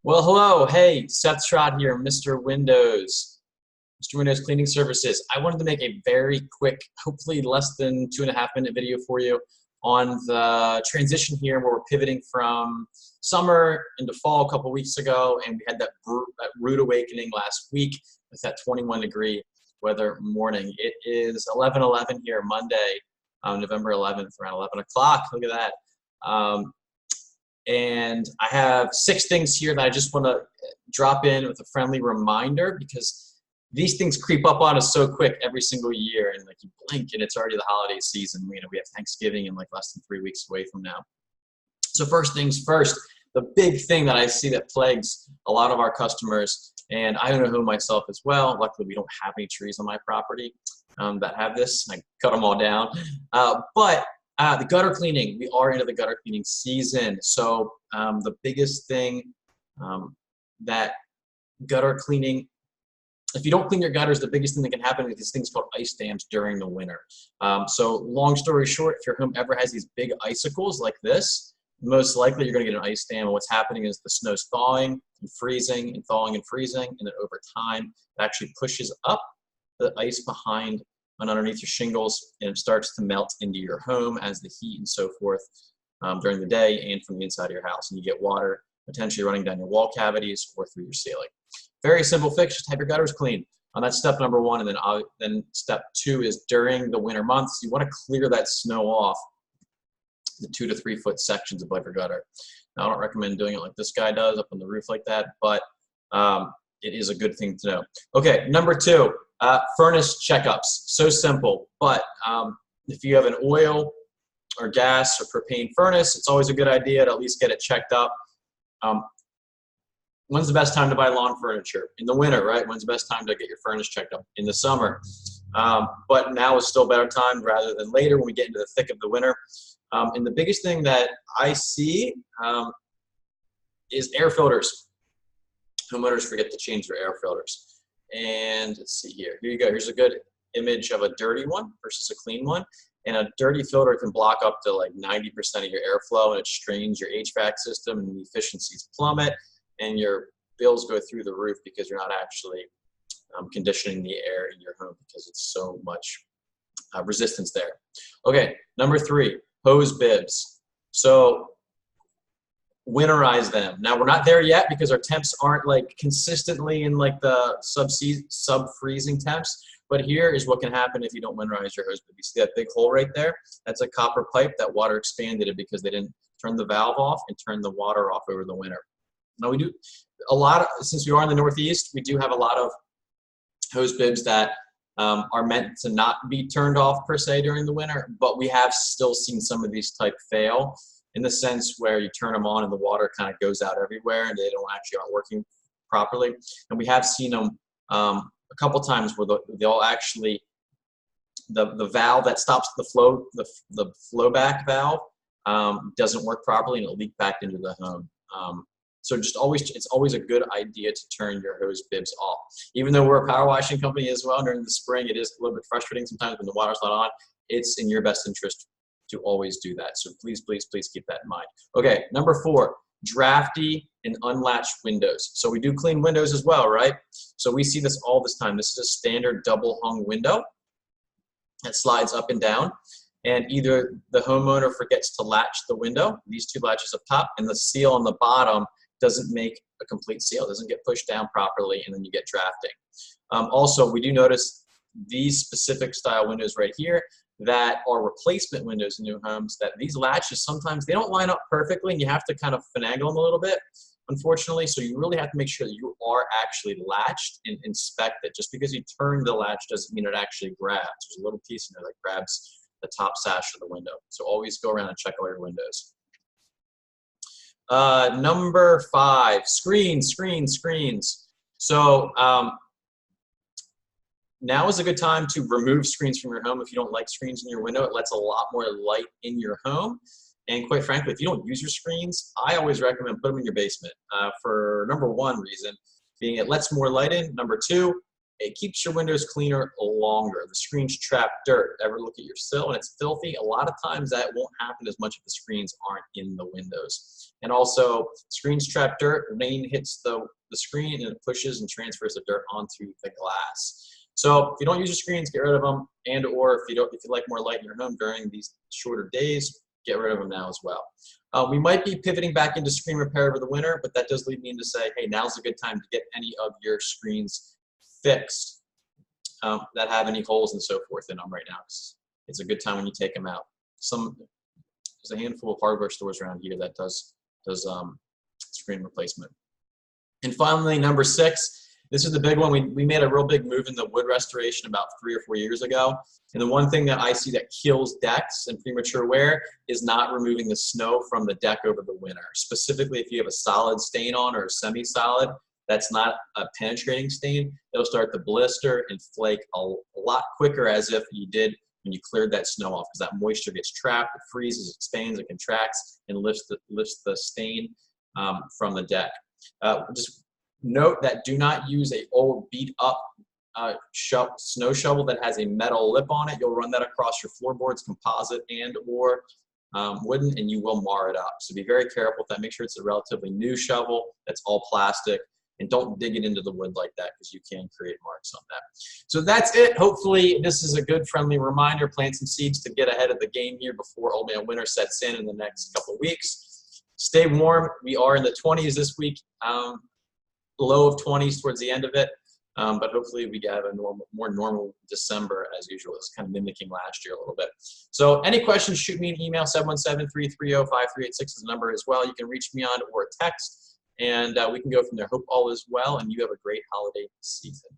Well, hello. Hey, Seth Schrott here, Mr. Windows. Mr. Windows Cleaning Services. I wanted to make a very quick, hopefully less than 2.5 minute video for you on the transition here where we're pivoting from summer into fall a couple weeks ago, and we had that rude awakening last week with that 21-degree weather morning. It is 11:11 here, Monday, November 11th, around 11 o'clock. Look at that. And I have 6 things here that I just want to drop in with a friendly reminder, because these things creep up on us so quick every single year, and like you blink and it's already the holiday season. We have Thanksgiving in like less than 3 weeks away from now. So first things first, the big thing that I see that plagues a lot of our customers, and I know who myself as well. Luckily, we don't have any trees on my property that have this. I cut them all down. But the gutter cleaning, we are into the gutter cleaning season. So the biggest thing that gutter cleaning, if you don't clean your gutters, the biggest thing that can happen is these things called ice dams during the winter. So long story short, if your home ever has these big icicles like this, most likely you're going to get an ice dam. And what's happening is the snow's thawing and freezing and thawing and freezing, and then over time it actually pushes up the ice behind and underneath your shingles, and it starts to melt into your home as the heat and so forth during the day and from the inside of your house. And you get water potentially running down your wall cavities or through your ceiling. Very simple fix, just have your gutters clean. That's step number 1, and then step 2 is during the winter months, you want to clear that snow off the 2 to 3 foot sections above your gutter. Now, I don't recommend doing it like this guy does up on the roof like that, but it is a good thing to know. Okay, number 2. Furnace checkups. So simple, but if you have an oil or gas or propane furnace, it's always a good idea to at least get it checked up. When's the best time to buy lawn furniture? In the winter, right? When's the best time to get your furnace checked up? In the summer. But now is still a better time rather than later when we get into the thick of the winter. And the biggest thing that I see is air filters. Homeowners forget to change their air filters. And let's see here. Here you go. Here's a good image of a dirty one versus a clean one. And a dirty filter can block up to like 90% of your airflow, and it strains your HVAC system, and the efficiencies plummet, and your bills go through the roof because you're not actually conditioning the air in your home because it's so much resistance there. Okay, number 3, hose bibs. So winterize them. Now we're not there yet because our temps aren't like consistently in like the sub-freezing temps, but here is what can happen if you don't winterize your hose bib. You see that big hole right there? That's a copper pipe that water expanded it because they didn't turn the valve off and turn the water off over the winter. Now we do a lot of, since we are in the Northeast, we do have a lot of hose bibs that are meant to not be turned off per se during the winter, but we have still seen some of these type fail, in the sense where you turn them on and the water kind of goes out everywhere and they don't actually aren't working properly. And we have seen them a couple times where they'll actually, the valve that stops the flow, the flow back valve doesn't work properly, and it'll leak back into the home. So just always, it's always a good idea to turn your hose bibs off. Even though we're a power washing company as well, during the spring, it is a little bit frustrating sometimes when the water's not on. It's in your best interest to always do that. So please, please, please keep that in mind. Okay, number 4, drafty and unlatched windows. So we do clean windows as well, right? So we see this all this time. This is a standard double hung window that slides up and down. And either the homeowner forgets to latch the window, these 2 latches up top, and the seal on the bottom doesn't make a complete seal, doesn't get pushed down properly, and then you get drafting. Also, we do notice these specific style windows right here that are replacement windows in new homes, that these latches sometimes they don't line up perfectly, and you have to kind of finagle them a little bit, unfortunately. So you really have to make sure that you are actually latched and inspect it. Just because you turn the latch doesn't mean it actually grabs. There's a little piece in there that grabs the top sash of the window. So always go around and check all your windows. Number 5, screens. So now is a good time to remove screens from your home if you don't like screens in your window. It lets a lot more light in your home. And quite frankly, if you don't use your screens, I always recommend put them in your basement for number 1 reason, being it lets more light in. Number 2, it keeps your windows cleaner longer. The screens trap dirt. Ever look at your sill and it's filthy? A lot of times that won't happen as much if the screens aren't in the windows. And also, screens trap dirt. Rain hits the screen and it pushes and transfers the dirt onto the glass. So if you don't use your screens, get rid of them. And or if you like more light in your home during these shorter days, get rid of them now as well. We might be pivoting back into screen repair over the winter, but that does lead me into say, hey, now's a good time to get any of your screens fixed that have any holes and so forth in them right now. It's a good time when you take them out. There's a handful of hardware stores around here that does screen replacement. And finally, number 6. This is the big one. We made a real big move in the wood restoration about 3 or 4 years ago. And the one thing that I see that kills decks and premature wear is not removing the snow from the deck over the winter. Specifically, if you have a solid stain on or a semi-solid, that's not a penetrating stain, it'll start to blister and flake a lot quicker as if you did when you cleared that snow off, because that moisture gets trapped, it freezes, it expands, it contracts, and lifts the stain from the deck. Just note that do not use an old beat up snow shovel that has a metal lip on it. You'll run that across your floorboards, composite and or wooden, and you will mar it up. So be very careful with that. Make sure it's a relatively new shovel that's all plastic, and don't dig it into the wood like that because you can create marks on that. So that's it. Hopefully this is a good friendly reminder. Plant some seeds to get ahead of the game here before Old Man Winter sets in the next couple of weeks. Stay warm. We are in the 20s this week. Low of 20s towards the end of it, but hopefully we have a more normal December as usual. It's kind of mimicking last year a little bit. So any questions, shoot me an email. 717-330-5386 is the number as well. You can reach me on or text, and we can go from there. Hope all is well, and you have a great holiday season.